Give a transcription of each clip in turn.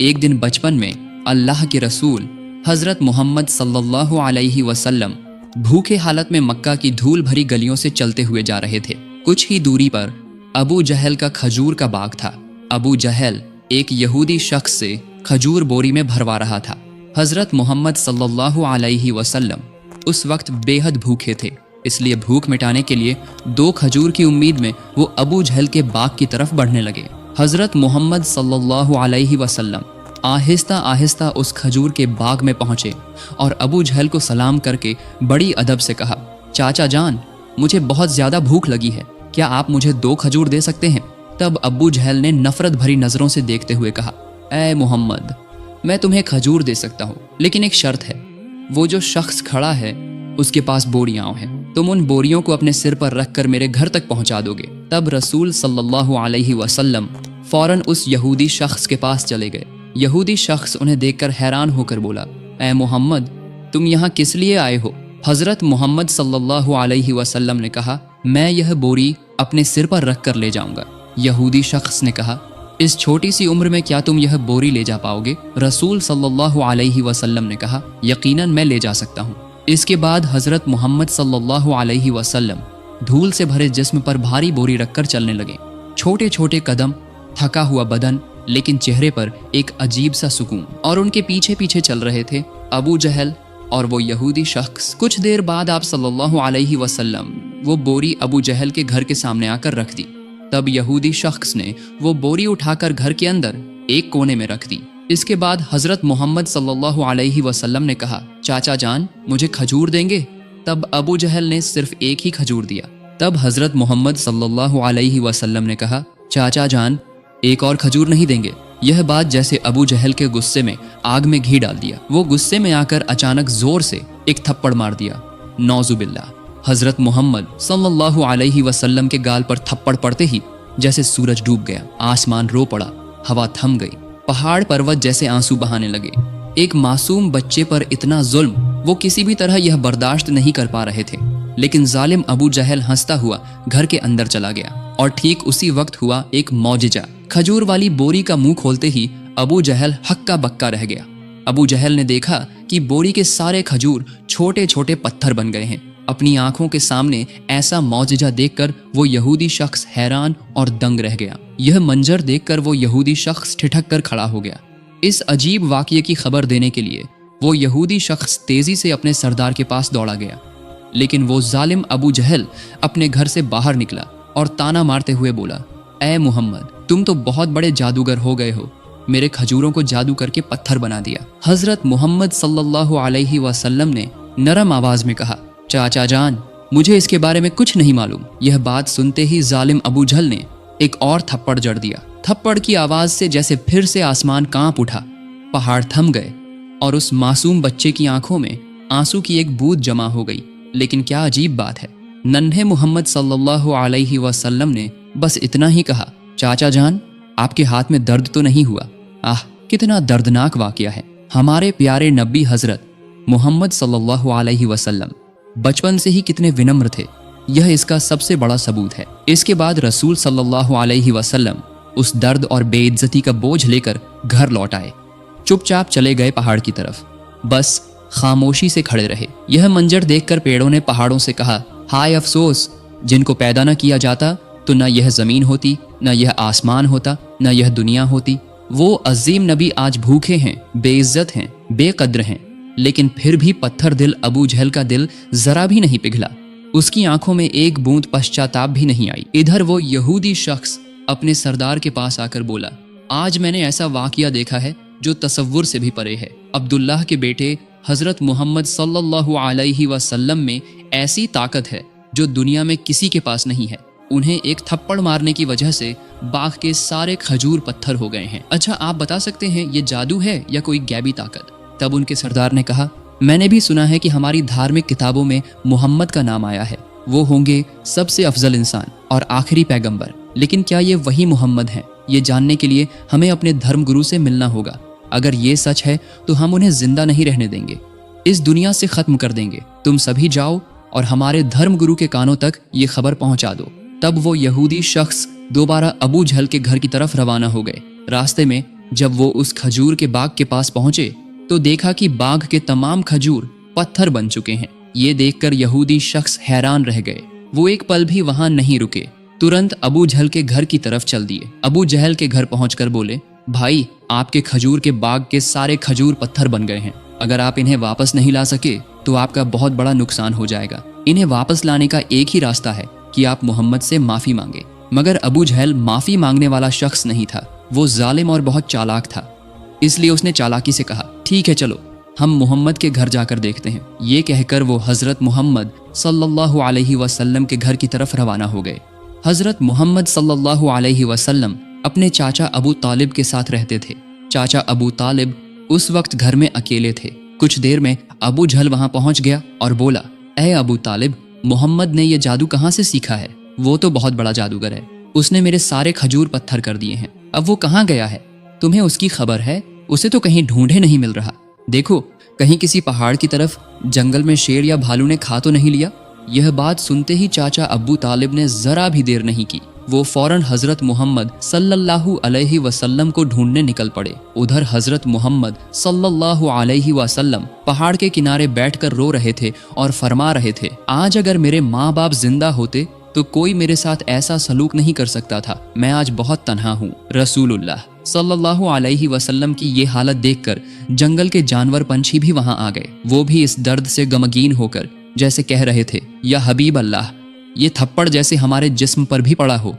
ایک دن بچپن میں اللہ کے رسول حضرت محمد صلی اللہ علیہ وسلم بھوکے حالت میں مکہ کی دھول بھری گلیوں سے چلتے ہوئے جا رہے تھے۔ کچھ ہی دوری پر ابو جہل کا کھجور کا باغ تھا۔ ابو جہل ایک یہودی شخص سے کھجور بوری میں بھروا رہا تھا۔ حضرت محمد صلی اللہ علیہ وسلم اس وقت بے حد بھوکے تھے، اس لیے بھوک مٹانے کے لیے 2 کھجور کی امید میں وہ ابو جہل کے باغ کی طرف بڑھنے لگے۔ حضرت محمد صلی اللہ علیہ وسلم آہستہ آہستہ اس کھجور کے باغ میں پہنچے اور ابو جہل کو سلام کر کے بڑی ادب سے کہا، چاچا جان، مجھے بہت زیادہ بھوک لگی ہے، کیا آپ مجھے 2 کھجور دے سکتے ہیں؟ تب ابو جہل نے نفرت بھری نظروں سے دیکھتے ہوئے کہا، اے محمد، میں تمہیں کھجور دے سکتا ہوں، لیکن ایک شرط ہے، وہ جو شخص کھڑا ہے اس کے پاس بوریاں ہیں، تم ان بوریوں کو اپنے سر پر رکھ کر میرے گھر تک پہنچا دو گے۔ تب رسول صلی اللہ علیہ وسلم فوراً اس یہودی شخص کے پاس چلے گئے۔ یہودی شخص انہیں دیکھ کر حیران ہو کر بولا، اے محمد، تم یہاں کس لیے آئے ہو؟ حضرت محمد صلی اللہ علیہ وسلم نے کہا، میں یہ بوری اپنے سر پر رکھ کر لے جاؤں گا۔ یہودی شخص نے کہا، اس چھوٹی سی عمر میں کیا تم یہ بوری لے جا پاؤ گے؟ رسول صلی اللہ علیہ وسلم نے کہا، یقیناً میں لے جا سکتا ہوں۔ اس کے بعد حضرت محمد صلی اللہ علیہ وسلم دھول سے بھرے جسم پر بھاری بوری رکھ کر چلنے لگے۔ چھوٹے چھوٹے قدم، تھکا ہوا بدن، لیکن چہرے پر ایک عجیب سا سکون، اور ان کے پیچھے پیچھے چل رہے تھے ابو جہل اور وہ یہودی شخص۔ کچھ دیر بعد آپ صلی اللہ علیہ وسلم وہ بوری ابو جہل کے گھر کے سامنے آ کر رکھ دی۔ تب یہودی شخص نے وہ بوری اٹھا کر گھر کے اندر ایک کونے میں رکھ دی۔ اس کے بعد حضرت محمد صلی اللہ علیہ وسلم نے کہا، چاچا جان، مجھے کھجور دیں گے؟ تب ابو جہل نے صرف ایک ہی کھجور دیا۔ تب حضرت محمد صلی اللہ علیہ وسلم نے کہا، چاچا جان، ایک اور کھجور نہیں دیں گے؟ یہ بات جیسے ابو جہل کے غصے میں آگ میں گھی ڈال دیا۔ وہ غصے میں آ کر اچانک زور سے ایک تھپڑ مار دیا۔ نعوذ باللہ۔ حضرت محمد صلی اللہ علیہ وسلم کے گال پر تھپڑ پڑتے ہی جیسے سورج ڈوب گیا، آسمان رو پڑا، ہوا تھم گئی، پہاڑ پروت جیسے آنسو بہانے لگے۔ ایک معصوم بچے پر اتنا ظلم وہ کسی بھی طرح یہ برداشت نہیں کر پا رہے تھے، لیکن ظالم ابو جہل ہنستا ہوا گھر کے اندر چلا گیا، اور ٹھیک اسی وقت ہوا ایک معجزہ۔ کھجور والی بوری کا منہ کھولتے ہی ابو جہل ہکا بکا رہ گیا۔ ابو جہل نے دیکھا کہ بوری کے سارے کھجور چھوٹے چھوٹے پتھر بن گئے ہیں۔ اپنی آنکھوں کے سامنے ایسا معجزہ دیکھ کر وہ یہودی شخص حیران اور دنگ رہ گیا۔ یہ منظر دیکھ کر وہ یہودی شخص ٹھٹک کر کھڑا ہو گیا۔ اس عجیب واقعے کی خبر دینے کے لیے وہ یہودی شخص تیزی سے اپنے سردار کے پاس دوڑا گیا، لیکن وہ ظالم ابو جہل اپنے گھر سے باہر نکلا اور تانا مارتے ہوئے بولا، اے محمد، تم تو بہت بڑے جادوگر ہو گئے ہو، میرے کھجوروں کو جادو کر کے پتھر بنا دیا۔ حضرت محمد صلی اللہ علیہ وسلم نے نرم آواز میں کہا، چاچا جان، مجھے اس کے بارے میں کچھ نہیں معلوم۔ یہ بات سنتے ہی ظالم ابو جہل نے ایک اور تھپڑ جڑ دیا۔ تھپڑ کی آواز سے جیسے پھر سے آسمان کانپ اٹھا، پہاڑ تھم گئے، اور اس معصوم بچے کی آنکھوں میں آنسو کی ایک بوند جمع ہو گئی۔ لیکن کیا عجیب بات ہے، ننھے محمد صلی اللہ علیہ وسلم نے بس اتنا ہی کہا، چاچا جان، آپ کے ہاتھ میں درد تو نہیں ہوا؟ کتنا دردناک واقعہ ہے۔ ہمارے پیارے نبی حضرت محمد صلی اللہ علیہ وسلم بچپن سے ہی کتنے ونمر تھے، یہ اس کا سب سے بڑا ثبوت ہے۔ اس کے بعد رسول صلی اللہ علیہ وسلم اس درد اور بے عزتی کا بوجھ لے کر گھر لوٹ آئے، چپ چاپ چلے گئے پہاڑ کی طرف، بس خاموشی سے کھڑے رہے۔ یہ منظر دیکھ کر پیڑوں نے پہاڑوں سے کہا، ہائے افسوس، جن کو پیدا نہ کیا جاتا تو نہ یہ زمین ہوتی، نہ یہ آسمان ہوتا، نہ یہ دنیا ہوتی۔ وہ عظیم نبی آج بھوکے ہیں، بے عزت ہیں، بے قدر ہیں، لیکن پھر بھی پتھر دل ابو جہل کا دل ذرا بھی نہیں پگھلا، اس کی آنکھوں میں ایک بوند پشچاتاپ بھی نہیں آئی۔ ادھر وہ یہودی شخص اپنے سردار کے پاس آ کر بولا، آج میں نے ایسا واقعہ دیکھا ہے جو تصور سے بھی پرے ہے۔ عبداللہ کے بیٹے حضرت محمد صلی اللہ علیہ وسلم میں ایسی طاقت ہے جو دنیا میں کسی کے پاس نہیں ہے۔ انہیں ایک تھپڑ مارنے کی وجہ سے باغ کے سارے کھجور پتھر ہو گئے ہیں۔ اچھا، آپ بتا سکتے ہیں یہ جادو ہے یا کوئی غیبی طاقت؟ تب ان کے سردار نے کہا، میں نے بھی سنا ہے کہ ہماری دھارمک کتابوں میں محمد کا نام آیا ہے، وہ ہوں گے سب سے افضل انسان اور آخری پیغمبر، لیکن کیا یہ وہی محمد ہیں؟ یہ جاننے کے لیے ہمیں اپنے دھرم گرو سے ملنا ہوگا۔ اگر یہ سچ ہے تو ہم انہیں زندہ نہیں رہنے دیں گے، اس دنیا سے ختم کر دیں گے۔ تم سبھی جاؤ اور ہمارے دھرم گرو کے کانوں تک یہ خبر پہنچا دو۔ تب وہ یہودی شخص دوبارہ ابو جہل کے گھر کی طرف روانہ ہو گئے۔ راستے میں जब वो उस खजूर के बाग के पास पहुंचे तो देखा कि बाग के तमाम खजूर पत्थर बन चुके हैं। ये देखकर यहूदी शख्स हैरान रह गए। वो एक पल भी वहां नहीं रुके, तुरंत अबू जहल के घर की तरफ चल दिए। अबू जहल के घर पहुंचकर बोले, भाई आपके खजूर के बाग के सारे खजूर पत्थर बन गए हैं। अगर आप इन्हें वापस नहीं ला सके तो आपका बहुत बड़ा नुकसान हो जाएगा। इन्हें वापस लाने का एक ही रास्ता है कि आप मोहम्मद से माफी मांगे। मगर अबू जहल माफी मांगने वाला शख्स नहीं था, वो जालिम और बहुत चालाक था। इसलिए उसने चालाकी से कहा, ठीक है चलो हम मोहम्मद के घर जाकर देखते हैं। ये कहकर वो हजरत मोहम्मद सल्लल्लाहु अलैहि वसल्लम के घर की तरफ रवाना हो गए। हजरत मोहम्मद सल्लल्लाहु अलैहि वसल्लम अपने चाचा अबू तालिब के साथ रहते थे। चाचा अबू तालिब उस वक्त घर में अकेले थे। कुछ देर में अबू जहल वहां पहुंच गया और बोला, ऐ अबू तालिब, मोहम्मद ने ये जादू कहाँ से सीखा है? वो तो बहुत बड़ा जादूगर है, उसने मेरे सारे खजूर पत्थर कर दिए हैं। अब वो कहाँ गया है? तुम्हें उसकी खबर है? उसे तो कहीं ढूंढे नहीं मिल रहा। देखो कहीं किसी पहाड़ की तरफ जंगल में शेर या भालू ने खा तो नहीं लिया। यह बात सुनते ही चाचा अबू तालिब ने जरा भी देर नहीं की, वो फौरन हजरत मोहम्मद सल्लल्लाहु अलैहि वसल्लम को ढूंढने निकल पड़े। उधर हजरत मोहम्मद सल्लल्लाहु अलैहि वसल्लम पहाड़ के किनारे बैठकर रो रहे थे और फरमा रहे थे, आज अगर मेरे माँ बाप जिंदा होते तो कोई मेरे साथ ऐसा सलूक नहीं कर सकता था। मैं आज बहुत तन्हा हूँ। रसूलुल्लाह सल्लल्लाहु अलैहि वसल्लम की ये हालत देखकर जंगल के जानवर पंछी भी वहां आ गए। वो भी इस दर्द से गमगीन होकर जैसे कह रहे थे, या हबीब अल्लाह, ये थप्पड़ जैसे हमारे जिस्म पर भी पड़ा हो।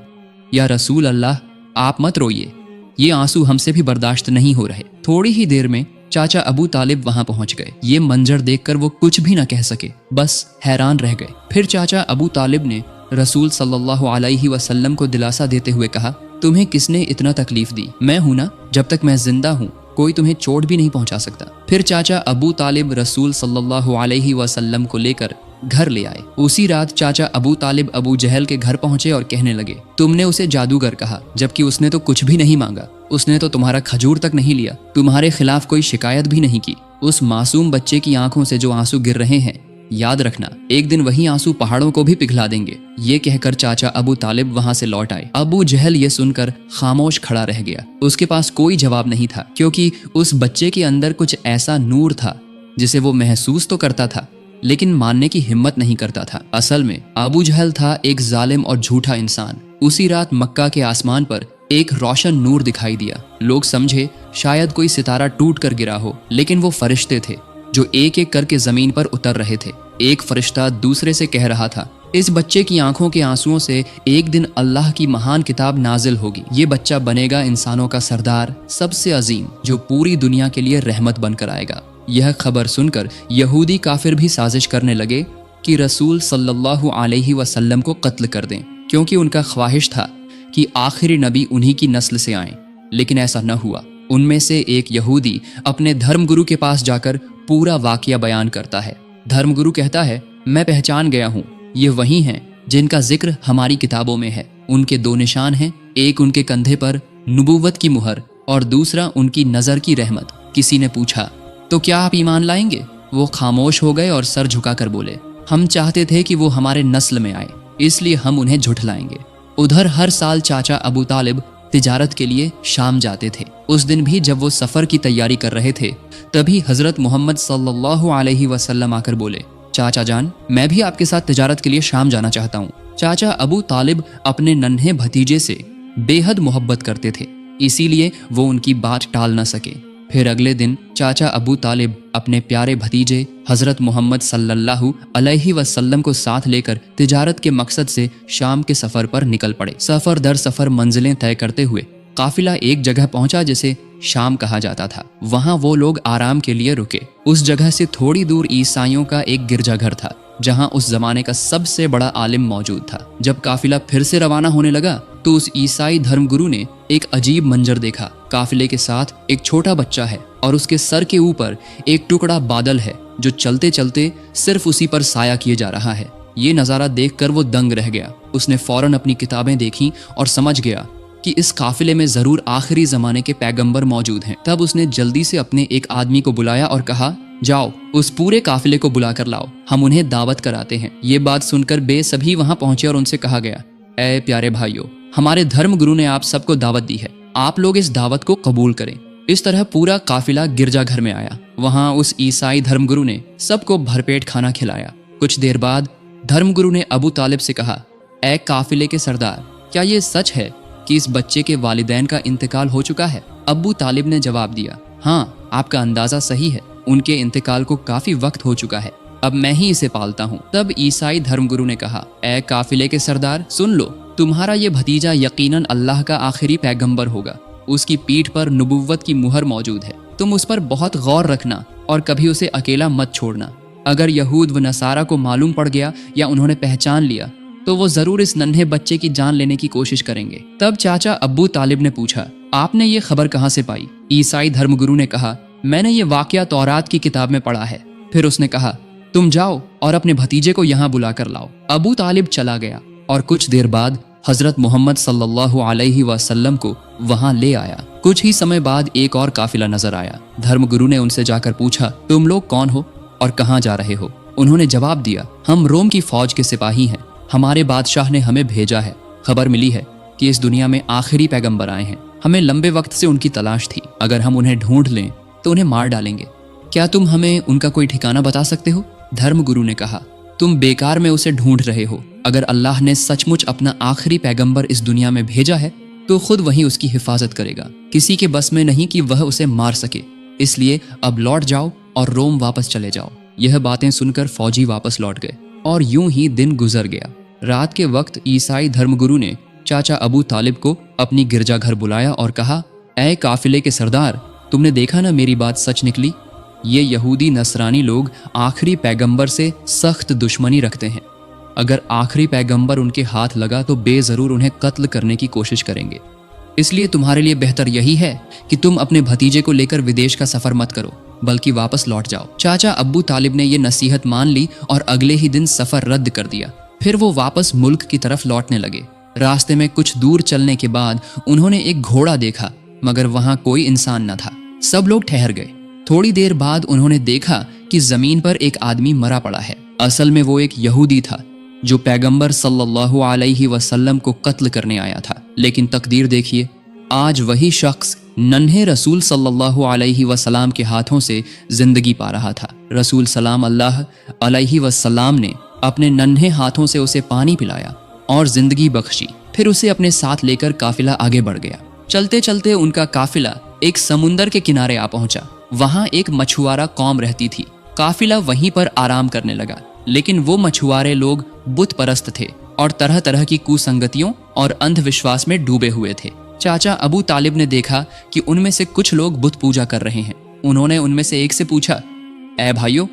या रसूल अल्लाह, आप मत रोइए, ये आंसू हमसे भी बर्दाश्त नहीं हो रहे। थोड़ी ही देर में चाचा अबू तालिब वहां पहुंच गए। ये मंजर देखकर वो कुछ भी न कह सके, बस हैरान रह गए। फिर चाचा अबू तालिब ने रसूल सल्लल्लाहु अलैहि वसल्लम को दिलासा देते हुए कहा, तुम्हें किसने इतना तकलीफ दी? मैं हूं ना, जब तक मैं जिंदा हूं कोई तुम्हें चोट भी नहीं पहुंचा सकता। फिर चाचा अबू तालिब रसूल सल्लल्लाहु अलैहि वसल्लम को लेकर घर ले आए। उसी रात चाचा अबू तालिब अबू जहल के घर पहुंचे और कहने लगे, तुमने उसे जादूगर कहा, जबकि उसने तो कुछ भी नहीं मांगा। उसने तो तुम्हारा खजूर तक नहीं लिया, तुम्हारे खिलाफ कोई शिकायत भी नहीं की। उस मासूम बच्चे की आंखों से जो आंसू गिर रहे हैं, याद रखना एक दिन वही आंसू पहाड़ों को भी पिघला देंगे। ये कहकर चाचा अबू तालिब वहां से लौट आए। अबू जहल ये सुनकर खामोश खड़ा रह गया। उसके पास कोई जवाब नहीं था, क्योंकि उस बच्चे के अंदर कुछ ऐसा नूर था जिसे वो महसूस तो करता था लेकिन मानने की हिम्मत नहीं करता था। असल में अबू जहल था एक जालिम और झूठा इंसान। उसी रात मक्का के आसमान पर एक रोशन नूर दिखाई दिया। लोग समझे शायद कोई सितारा टूट कर गिरा हो, लेकिन वो फरिश्ते थे जो एक एक करके जमीन पर उतर रहे थे। एक फरिश्ता दूसरे से कह रहा था, इस बच्चे की आंखों के आंसुओं से एक दिन अल्लाह की महान किताब नाजिल होगी। ये बच्चा बनेगा इंसानों का सरदार, सबसे अजीम, जो पूरी दुनिया के लिए रहमत बनकर आएगा। यह खबर सुनकर यहूदी काफिर भी साजिश करने लगे कि रसूल सल्लल्लाहु अलैहि वसल्लम को कत्ल कर दें, क्योंकि उनका ख्वाहिश था कि आखिरी नबी उन्हीं की नस्ल से आएं। लेकिन ऐसा न हुआ। उनमें से एक यहूदी अपने धर्मगुरु के पास जाकर पूरा वाकया बयान करता है। धर्मगुरु कहता है, मैं पहचान गया हूँ, ये वही हैं जिनका जिक्र हमारी किताबों में है। उनके दो निशान हैं, एक उनके कंधे पर नबूवत की मुहर और दूसरा उनकी नजर की रहमत। किसी ने पूछा, तो क्या आप ईमान लाएंगे? वो खामोश हो गए और सर झुकाकर बोले, हम चाहते थे कि वो हमारे नस्ल में आए, इसलिए हम उन्हें झुठलाएंगे। उधर हर साल चाचा अबू तालिब तिजारत के लिए शाम जाते थे। उस दिन भी जब वो सफर की तैयारी कर रहे थे, तभी हजरत मोहम्मद सल्लल्लाहु अलैहि वसल्लम आकर बोले, चाचा जान, मैं भी आपके साथ तिजारत के लिए शाम जाना चाहता हूँ। चाचा अबू तालिब अपने नन्हे भतीजे से बेहद मोहब्बत करते थे, इसीलिए वो उनकी बात टाल न सके। फिर अगले दिन चाचा अबू तालिब अपने प्यारे भतीजे हजरत मोहम्मद सल्लल्लाहु अलैहि वसल्लम को साथ लेकर तिजारत के मकसद से शाम के सफर पर निकल पड़े। सफर दर सफर मंजिलें तय करते हुए काफिला एक जगह पहुंचा जिसे शाम कहा जाता था। वहां वो लोग आराम के लिए रुके। उस जगह से थोड़ी दूर ईसाइयों का एक गिरजाघर था, जहां उस जमाने का सबसे बड़ा आलिम मौजूद था। जब काफिला फिर से रवाना होने लगा तो उस ईसाई धर्मगुरु ने एक अजीब मंजर देखा। काफिले के साथ एक छोटा बच्चा है और उसके सर के ऊपर एक टुकड़ा बादल है जो चलते चलते सिर्फ उसी पर साया किए जा रहा है। ये नज़ारा देखकर वो दंग रह गया। उसने फौरन अपनी किताबें देखी और समझ गया कि इस काफिले में जरूर आखिरी जमाने के पैगंबर मौजूद हैं। तब उसने जल्दी से अपने एक आदमी को बुलाया और कहा, जाओ उस पूरे काफिले को बुला कर लाओ, हम उन्हें दावत कराते हैं। ये बात सुनकर सभी वहां पहुंचे और उनसे कहा गया, ऐ प्यारे भाइयों, हमारे धर्म गुरु ने आप सबको दावत दी है, आप लोग इस दावत को कबूल करें। इस तरह पूरा काफिला गिरजा घर में आया। वहां उस ईसाई धर्मगुरु ने सबको भरपेट खाना खिलाया। कुछ देर बाद धर्मगुरु ने अबू तालिब से कहा, ऐ काफिले के सरदार, क्या ये सच है कि इस बच्चे के वालिदैन का इंतकाल हो चुका है? अबू तालिब ने जवाब दिया, हाँ, आपका अंदाजा सही है, उनके इंतकाल को काफी वक्त हो चुका है, अब मैं ही इसे पालता हूँ। तब ईसाई धर्मगुरु ने कहा, ऐ काफिले के सरदार, सुन लो, तुम्हारा ये भतीजा यकीनन अल्लाह का आखिरी पैगंबर होगा। उसकी पीठ पर नबुव्वत की मुहर मौजूद है। तुम उस पर बहुत गौर रखना और कभी उसे अकेला मत छोड़ना। अगर यहूद व नसारा को मालूम पड़ गया या उन्होंने पहचान लिया तो वो जरूर इस नन्हे बच्चे की जान लेने की कोशिश करेंगे। तब चाचा अब्बू तालिब ने पूछा, आपने ये खबर कहाँ से पाई? ईसाई धर्मगुरु ने कहा, मैंने ये वाकया तौरात की किताब में पढ़ा है। फिर उसने कहा, तुम जाओ और अपने भतीजे को यहाँ बुला कर लाओ। अबू तालिब चला गया और कुछ देर बाद हजरत मोहम्मद सल्लल्लाहु अलैहि वसल्लम को वहां ले आया। कुछ ही समय बाद एक और काफिला नजर आया। धर्मगुरु ने उनसे जाकर पूछा, तुम लोग कौन हो और कहाँ जा रहे हो? उन्होंने जवाब दिया, हम रोम की फौज के सिपाही हैं, हमारे बादशाह ने हमें भेजा है। खबर मिली है कि इस दुनिया में आखिरी पैगंबर आए हैं, हमें लंबे वक्त से उनकी तलाश थी। अगर हम उन्हें ढूंढ लें तो उन्हें मार डालेंगे। क्या तुम हमें उनका कोई ठिकाना बता सकते हो? धर्मगुरु ने कहा, तुम बेकार में उसे ढूंढ रहे हो। अगर अल्लाह ने सचमुच अपना आखिरी पैगंबर इस दुनिया में भेजा है तो खुद वही उसकी हिफाजत करेगा। किसी के बस में नहीं कि वह उसे मार सके। इसलिए अब लौट जाओ और रोम वापस चले जाओ। यह बातें सुनकर फौजी वापस लौट गए और यूं ही दिन गुजर गया। रात के वक्त ईसाई धर्मगुरु ने चाचा अबू तालिब को अपनी गिरजाघर बुलाया और कहा, ऐ काफिले के सरदार, तुमने देखा ना मेरी बात सच निकली। ये यहूदी नसरानी लोग आखिरी पैगंबर से सख्त दुश्मनी रखते हैं। अगर आखिरी पैगंबर उनके हाथ लगा तो बेजरूर उन्हें कत्ल करने की कोशिश करेंगे। इसलिए तुम्हारे लिए बेहतर यही है कि तुम अपने भतीजे को लेकर विदेश का सफर मत करो, बल्कि वापस लौट जाओ। चाचा अब्बू तालिब ने यह नसीहत मान ली और अगले ही दिन सफर रद्द कर दिया। फिर वो वापस मुल्क की तरफ लौटने लगे। रास्ते में कुछ दूर चलने के बाद उन्होंने एक घोड़ा देखा, मगर वहां कोई इंसान न था। सब लोग ठहर गए। थोड़ी देर बाद उन्होंने देखा कि जमीन पर एक आदमी मरा पड़ा है। असल में वो एक यहूदी था जो पैगंबर सल्लल्लाहु अलैहि वसल्लम को कत्ल करने आया था। लेकिन तकदीर देखिए, आज वही शख्स नन्हे रसूल सल्लल्लाहु अलैहि वसल्लम के हाथों से जिंदगी पा रहा था। रसूल सलाम अल्लाह अलैहि वसल्लम ने अपने नन्हे हाथों से उसे पानी पिलाया और जिंदगी बख्शी। फिर उसे अपने साथ लेकर काफिला आगे बढ़ गया। चलते चलते उनका काफिला एक समुंदर के किनारे आ पहुंचा। वहां एक मछुआरा कौम रहती थी। काफिला वहीं पर आराम करने लगा, लेकिन वो मछुआरे लोग बुत परस्त थे और तरह तरह की कुसंगतियों और अंधविश्वास में डूबे हुए थे। चाचा अबू तालिब ने देखा कि उनमें से कुछ लोग बुत पूजा कर रहे हैं। उन्होंने उनमें से एक से पूछा, ऐ भाइयों,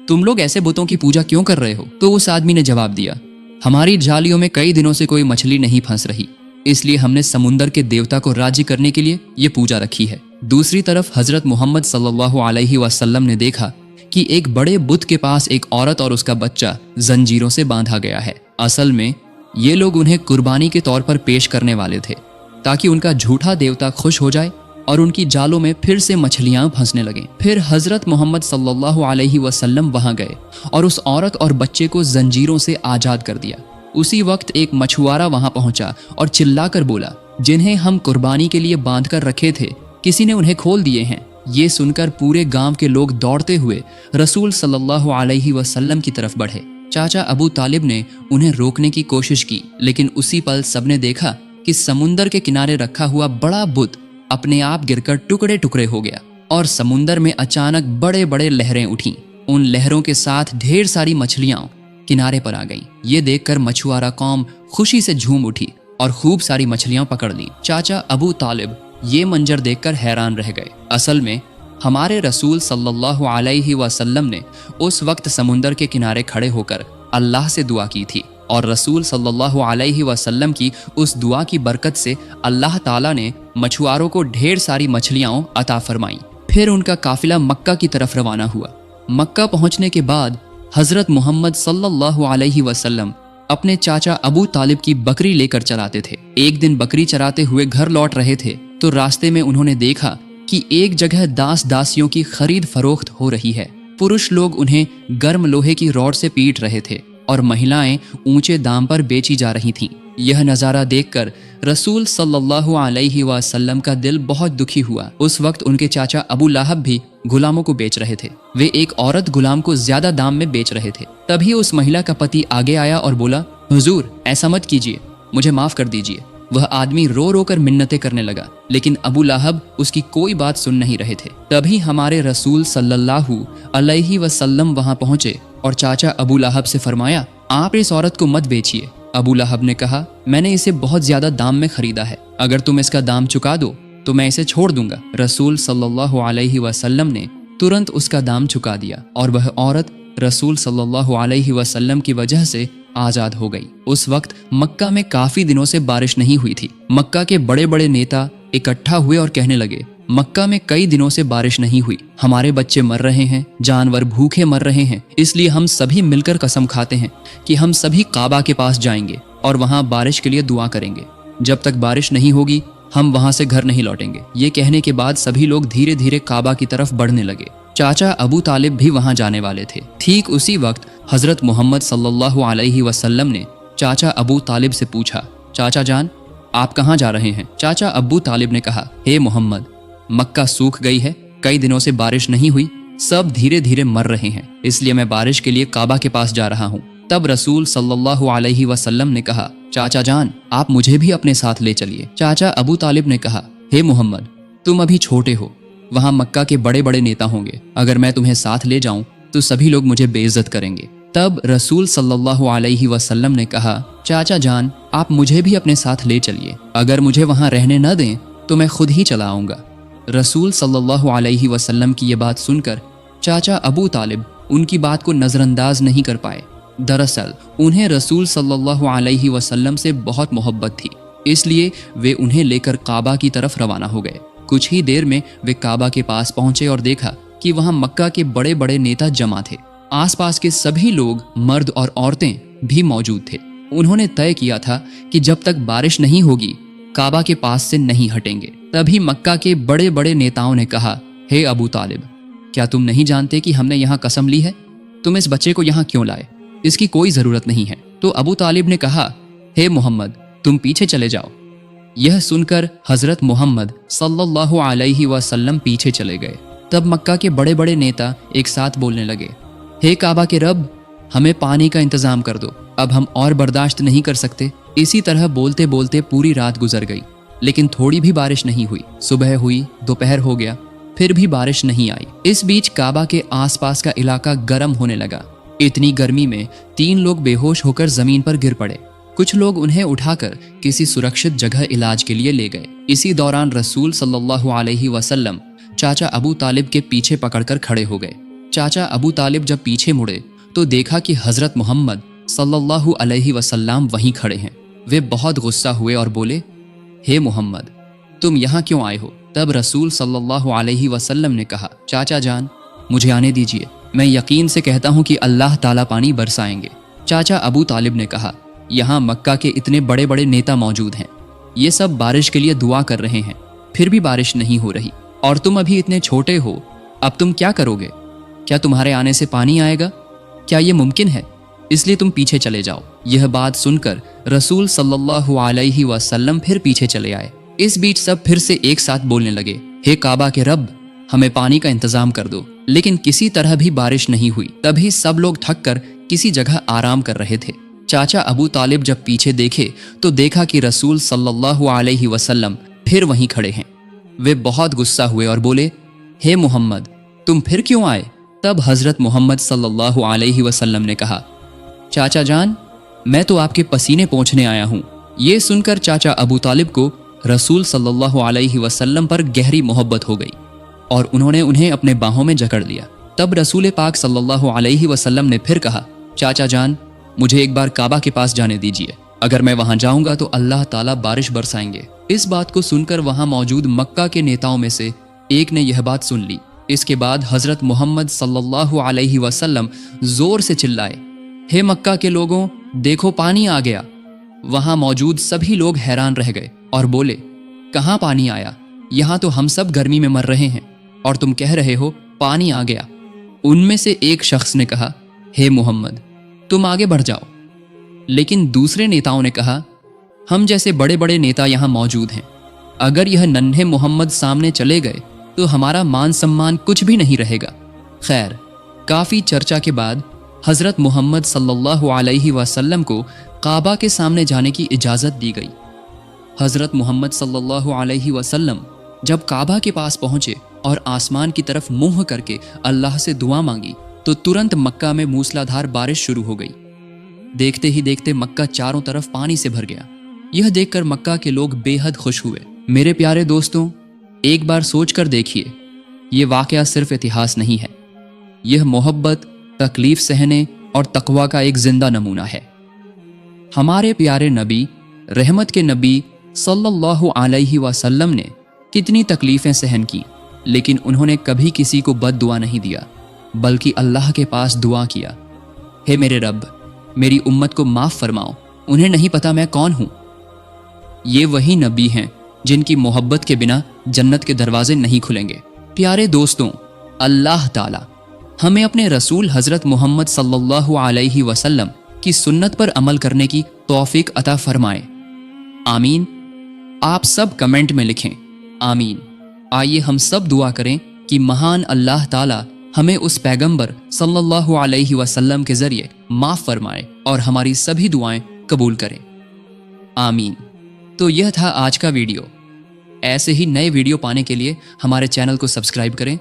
तुम लोग ऐसे बुतों की पूजा क्यों कर रहे हो? तो उस आदमी ने जवाब दिया, हमारी जालियों में कई दिनों से कोई मछली नहीं फंस रही, इसलिए हमने समुंदर के देवता को राजी करने के लिए ये पूजा रखी है। दूसरी तरफ हजरत मोहम्मद सल्लल्लाहु अलैहि वसल्लम ने देखा कि एक बड़े बुत के पास एक औरत और उसका बच्चा जंजीरों से बांधा गया है। असल में ये लोग उन्हें कुर्बानी के तौर पर पेश करने वाले थे, ताकि उनका झूठा देवता खुश हो जाए और उनकी जालों में फिर से मछलियां फंसने लगें। फिर हजरत मोहम्मद सल्लल्लाहु अलैहि वसल्लम वहां गए और उस औरत और बच्चे को जंजीरों से आजाद कर दिया। उसी वक्त एक मछुआरा वहां पहुंचा और चिल्लाकर बोला, जिन्हें हम कुर्बानी के लिए बांध कर रखे थे, किसी ने उन्हें खोल दिए हैं। ये सुनकर पूरे गांव के लोग दौड़ते हुए रसूल सल्लल्लाहु अलैहि वसल्लम की तरफ बढ़े। चाचा अबू तालिब ने उन्हें रोकने की कोशिश की, लेकिन उसी पल सबने देखा कि समुंदर के किनारे रखा हुआ बड़ा बुत अपने आप गिरकर टुकड़े टुकड़े हो गया और समुंदर में अचानक बड़े बड़े लहरें उठीं। उन लहरों के साथ ढेर सारी मछलियां किनारे पर आ गईं। ये देखकर मछुआरा कौम खुशी से झूम उठी और खूब सारी मछलियां पकड़ ली। चाचा अबू तालिब ये मंजर देखकर हैरान रह गए। असल में हमारे रसूल सल्लल्लाहु अलैहि वसल्लम ने उस वक्त समुंदर के किनारे खड़े होकर अल्लाह से दुआ की थी और रसूल सल्लल्लाहु अलैहि वसल्लम की उस दुआ की बरकत से अल्लाह ताला ने मछुआरों को ढेर सारी मछलियां अता फरमाई। फिर उनका काफिला मक्का की तरफ रवाना हुआ। मक्का पहुंचने के बाद हजरत मोहम्मद सल्लल्लाहु अलैहि वसल्लम अपने चाचा अबू तालिब की बकरी लेकर चलाते थे। एक दिन बकरी चराते हुए घर लौट रहे थे तो रास्ते में उन्होंने देखा कि एक जगह दास दासियों की खरीद फरोख्त हो रही है। पुरुष लोग उन्हें गर्म लोहे की रॉड से पीट रहे थे और महिलाएं ऊंचे दाम पर बेची जा रही थीं। यह नज़ारा देखकर रसूल सल्लल्लाहु अलैहि वसल्लम का दिल बहुत दुखी हुआ। उस वक्त उनके चाचा अबू लाहब भी गुलामों को बेच रहे थे। वे एक औरत गुलाम को ज्यादा दाम में बेच रहे थे। तभी उस महिला का पति आगे आया और बोला, हुजूर ऐसा मत कीजिए, मुझे माफ कर दीजिए। वह आदमी रो रो कर मिन्नतें करने लगा, लेकिन अबू लाहब उसकी कोई बात सुन नहीं रहे थे। तभी हमारे रसूल सल्लल्लाहु अलैहि वसल्लम वहां पहुंचे और चाचा अबू लाहब से फरमाया, आप इस औरत को मत बेचिए। अबू लाहब ने कहा, मैंने इसे बहुत ज्यादा दाम में खरीदा है, अगर तुम इसका दाम चुका दो तो मैं इसे छोड़ दूंगा। रसूल सल्लल्लाहु अलैहि वसल्लम ने तुरंत उसका दाम चुका दिया और वह औरत रसूल सल्लल्लाहु अलैहि वसल्लम की वजह से आजाद हो गई। उस वक्त मक्का में काफी दिनों से बारिश नहीं हुई थी। मक्का के बड़े बड़े नेता इकट्ठा हुए और कहने लगे, मक्का में कई दिनों से बारिश नहीं हुई, हमारे बच्चे मर रहे हैं, जानवर भूखे मर रहे हैं, इसलिए हम सभी मिलकर कसम खाते हैं कि हम सभी काबा के पास जाएंगे और वहां बारिश के लिए दुआ करेंगे। जब तक बारिश नहीं होगी हम वहां से घर नहीं लौटेंगे। ये कहने के बाद सभी लोग धीरे धीरे काबा की तरफ बढ़ने लगे। चाचा अबू तालिब भी वहां जाने वाले थे। ठीक उसी वक्त हजरत मोहम्मद सल्लल्लाहु अलैहि वसल्लम ने चाचा अबू तालिब से पूछा, चाचा जान आप कहाँ जा रहे हैं? चाचा अबू तालिब ने कहा, हे मोहम्मद, मक्का सूख गई है, कई दिनों से बारिश नहीं हुई, सब धीरे धीरे मर रहे हैं, इसलिए मैं बारिश के लिए काबा के पास जा रहा हूँ। तब रसूल सल्लल्लाहु अलैहि वसल्लम ने कहा, चाचा जान आप मुझे भी अपने साथ ले चलिए। चाचा अबू तालिब ने कहा, हे मोहम्मद, तुम अभी छोटे हो, वहां मक्का के बड़े बड़े नेता होंगे, अगर मैं तुम्हें साथ ले जाऊं तो सभी लोग मुझे बेइज्जत करेंगे। तब रसूल सल्लल्लाहु अलैहि वसल्लम ने कहा, चाचा जान आप मुझे भी अपने साथ ले चलिए, अगर मुझे वहां रहने न दें तो मैं खुद ही चला आऊंगा। रसूल सल्लल्लाहु अलैहि वसल्लम की ये बात सुनकर चाचा अबू तालिब उनकी बात को नजरअंदाज नहीं कर पाए। दरअसल उन्हें रसूल सल्लल्लाहु अलैहि वसल्लम से बहुत मोहब्बत थी, इसलिए वे उन्हें लेकर काबा की तरफ रवाना हो गए। कुछ ही देर में वे काबा के पास पहुंचे और देखा कि वहां मक्का के बड़े बड़े नेता जमा थे। आसपास के सभी लोग, मर्द और औरतें भी मौजूद थे। उन्होंने तय किया था कि जब तक बारिश नहीं होगी काबा के पास से नहीं हटेंगे। तभी मक्का के बड़े बड़े नेताओं ने कहा, हे अबू तालिब, क्या तुम नहीं जानते कि हमने यहाँ कसम ली है? तुम इस बच्चे को यहाँ क्यों लाए? इसकी कोई जरूरत नहीं है। तो अबू तालिब ने कहा, हे मोहम्मद, तुम पीछे चले जाओ। यह सुनकर हजरत मोहम्मद सल्लल्लाहु अलैहि वसल्लम पीछे चले गए। तब मक्का के बड़े बड़े नेता एक साथ बोलने लगे, हे काबा के रब, हमें पानी का इंतजाम कर दो, अब हम और बर्दाश्त नहीं कर सकते। इसी तरह बोलते बोलते पूरी रात गुजर गई, लेकिन थोड़ी भी बारिश नहीं हुई। सुबह हुई, दोपहर हो गया, फिर भी बारिश नहीं आई। इस बीच काबा के आसपास का इलाका गर्म होने लगा। इतनी गर्मी में 3 लोग बेहोश होकर जमीन पर गिर पड़े। कुछ लोग उन्हें उठाकर किसी सुरक्षित जगह इलाज के लिए ले गए। इसी दौरान रसूल सल्लल्लाहु अलैहि वसल्लम चाचा अबू तालिब के पीछे पकड़कर खड़े हो गए। चाचा अबू तालिब जब पीछे मुड़े तो देखा कि हजरत मोहम्मद सल्लल्लाहु अलैहि वसल्लम वहीं खड़े हैं। वे बहुत गुस्सा हुए और बोले, हे मोहम्मद, तुम यहाँ क्यों आए हो? तब रसूल सल्लल्लाहु अलैहि वसल्लम ने कहा, चाचा जान मुझे आने दीजिए, मैं यकीन से कहता हूँ कि अल्लाह ताला पानी बरसाएंगे। चाचा अबू तालिब ने कहा, यहाँ मक्का के इतने बड़े बड़े नेता मौजूद हैं, ये सब बारिश के लिए दुआ कर रहे हैं, फिर भी बारिश नहीं हो रही, और तुम अभी इतने छोटे हो, अब तुम क्या करोगे? क्या तुम्हारे आने से पानी आएगा? क्या ये मुमकिन है? इसलिए तुम पीछे चले जाओ। यह बात सुनकर रसूल सल्लल्लाहु अलैहि वसल्लम फिर पीछे चले आए। इस बीच सब फिर से एक साथ बोलने लगे, हे काबा के रब, हमें पानी का इंतजाम कर दो। लेकिन किसी तरह भी बारिश नहीं हुई। तभी सब लोग थक कर किसी जगह आराम कर रहे थे। चाचा अबू तालिब जब पीछे देखे तो देखा कि रसूल सल्लल्लाहु अलैहि वसल्लम फिर वहीं खड़े हैं। वे बहुत गुस्सा हुए और बोले, हे मोहम्मद, तुम फिर क्यों आए? तब हजरत मोहम्मद सल्लल्लाहु अलैहि वसल्लम ने कहा, चाचा जान, मैं तो आपके पसीने पोंछने आया हूँ। ये सुनकर चाचा अबू तालिब को रसूल सल्लल्लाहु अलैहि वसल्लम पर गहरी मोहब्बत हो गई और उन्होंने उन्हें अपने बाहों में जकड़ लिया। तब रसूल पाक सल्लल्लाहु अलैहि वसल्लम ने फिर कहा, चाचा जान, मुझे एक बार काबा के पास जाने दीजिए, अगर मैं वहां जाऊंगा तो अल्लाह ताला बारिश बरसाएंगे। इस बात को सुनकर वहां मौजूद मक्का के नेताओं में से एक ने यह बात सुन ली। इसके बाद हजरत मोहम्मद सल्लल्लाहु अलैहि वसल्लम जोर से चिल्लाए, हे मक्का के लोगों, देखो पानी आ गया। वहां मौजूद सभी लोग हैरान रह गए और बोले, कहाँ पानी आया? यहाँ तो हम सब गर्मी में मर रहे हैं और तुम कह रहे हो पानी आ गया। उनमें से एक शख्स ने कहा, हे मोहम्मद, तुम आगे बढ़ जाओ। लेकिन दूसरे नेताओं ने कहा, हम जैसे बड़े बड़े नेता यहाँ मौजूद हैं, अगर यह नन्हे मोहम्मद सामने चले गए तो हमारा मान सम्मान कुछ भी नहीं रहेगा। खैर, काफ़ी चर्चा के बाद हज़रत मोहम्मद सल्लल्लाहु अलैहि वसल्लम को काबा के सामने जाने की इजाज़त दी गई। हज़रत मोहम्मद सल्लल्लाहु अलैहि वसल्लम जब काबा के पास पहुँचे और आसमान की तरफ मुंह करके अल्लाह से दुआ मांगी तो तुरंत मक्का में मूसलाधार बारिश शुरू हो गई। देखते ही देखते मक्का चारों तरफ पानी से भर गया। यह देखकर मक्का के लोग बेहद खुश हुए। मेरे प्यारे दोस्तों, एक बार सोच कर देखिए, ये वाक़या सिर्फ इतिहास नहीं है, यह मोहब्बत, तकलीफ सहने और तकवा का एक जिंदा नमूना है। हमारे प्यारे नबी, रहमत के नबी सल्लल्लाहु अलैहि वसल्लम ने कितनी तकलीफ़ें सहन की, लेकिन उन्होंने कभी किसी को बद दुआ नहीं दिया, बल्कि अल्लाह के पास दुआ किया, हे मेरे रब, मेरी उम्मत को माफ़ फरमाओ, उन्हें नहीं पता मैं कौन हूँ। ये वही नबी हैं जिनकी मोहब्बत के बिना जन्नत के दरवाजे नहीं खुलेंगे। प्यारे दोस्तों, अल्लाह ताला हमें अपने रसूल हज़रत मोहम्मद सल्लल्लाहु अलैहि वसल्लम की सुन्नत पर अमल करने की तौफीक अता फरमाए। आमीन। आप सब कमेंट में लिखें आमीन। आइए हम सब दुआ करें कि महान अल्लाह ताला हमें उस पैगंबर सल्लल्लाहु अलैहि वसल्लम के ज़रिए माफ़ फरमाए और हमारी सभी दुआएं कबूल करें। आमीन। तो यह था आज का वीडियो। ऐसे ही नए वीडियो पाने के लिए हमारे चैनल को सब्सक्राइब करें,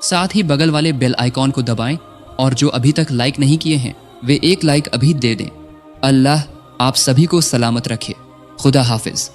साथ ही बगल वाले बेल आइकॉन को दबाएं और जो अभी तक लाइक नहीं किए हैं वे एक लाइक अभी दे दें। अल्लाह आप सभी को सलामत रखे। खुदा हाफिज़।